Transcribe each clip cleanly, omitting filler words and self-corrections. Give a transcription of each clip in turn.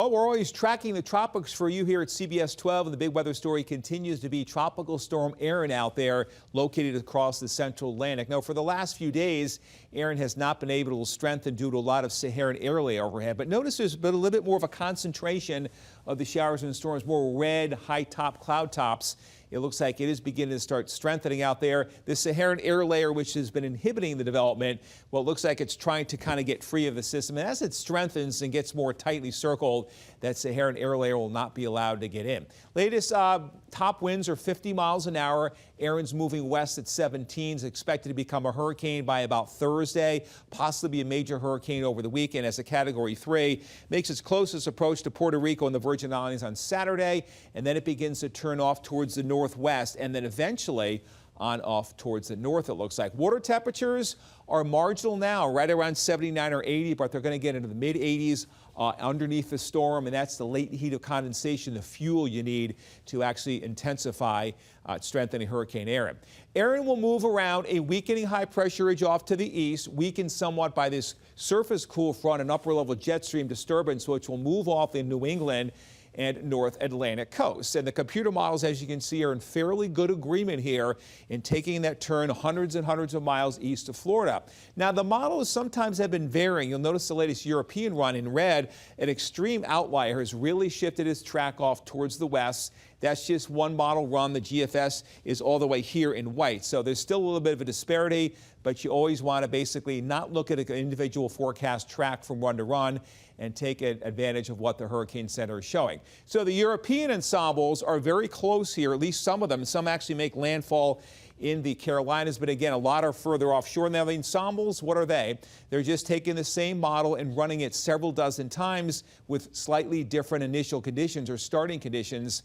Well, we're always tracking the tropics for you here at CBS 12, and the big weather story continues to be Tropical Storm Erin out there, located across the central Atlantic. Now, for the last few days, Erin has not been able to strengthen due to a lot of Saharan air layer overhead. But notice there's been a little bit more of a concentration of the showers and storms, more red, high-top cloud tops. It looks like it is beginning to start strengthening out there. The Saharan air layer, which has been inhibiting the development, well, it looks like it's trying to kind of get free of the system. And as it strengthens and gets more tightly circled, that Saharan air layer will not be allowed to get in. Latest top winds are 50 miles an hour. Erin's moving west at 17, is expected to become a hurricane by about Thursday, possibly a major hurricane over the weekend as a Category 3. Makes its closest approach to Puerto Rico and the Virgin Islands on Saturday, and then it begins to turn off towards the northwest, and then eventually on off towards the north, it looks like. Water temperatures are marginal now, right around 79 or 80, but they're going to get into the mid 80s underneath the storm, and that's the latent heat of condensation, the fuel you need to actually intensify strengthening Hurricane Erin. Erin will move around a weakening high pressure ridge off to the east, weakened somewhat by this surface cool front and upper level jet stream disturbance, which will move off in New England and North Atlantic coast. And the computer models, as you can see, are in fairly good agreement here in taking that turn hundreds and hundreds of miles east of Florida. Now, the models sometimes have been varying. You'll notice the latest European run in red, an extreme outlier has really shifted its track off towards the west. That's just one model run. The GFS is all the way here in white. So there's still a little bit of a disparity, but you always want to basically not look at an individual forecast track from run to run and take advantage of what the Hurricane Center is showing. So the European ensembles are very close here, at least some of them. Some actually make landfall in the Carolinas, but again, a lot are further offshore. Now, the ensembles, what are they? They're just taking the same model and running it several dozen times with slightly different initial conditions or starting conditions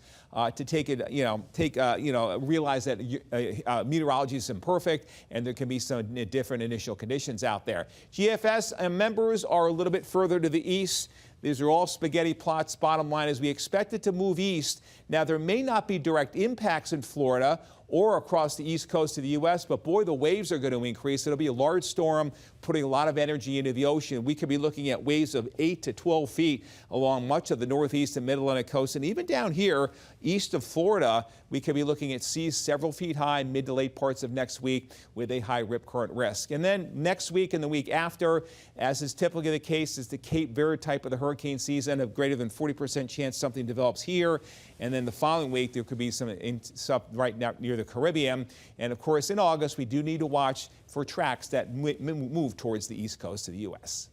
to take it, realize that meteorology is imperfect and there can be some different initial conditions out there. GFS members are a little bit further to the east. These are all spaghetti plots. Bottom line is we expect it to move east. Now, there may not be direct impacts in Florida or across the east coast of the U.S., but boy, the waves are going to increase. It'll be a large storm, putting a lot of energy into the ocean. We could be looking at waves of 8 to 12 feet along much of the northeast and mid-Atlantic coast. And even down here, east of Florida, we could be looking at seas several feet high mid to late parts of next week with a high rip current risk. And then next week and the week after, as is typically the case, is the Cape Verde type of the hurricane season of greater than 40% chance something develops here. And then the following week, there could be some right now near the Caribbean. And of course, in August, we do need to watch for tracks that move towards the east coast of the U.S.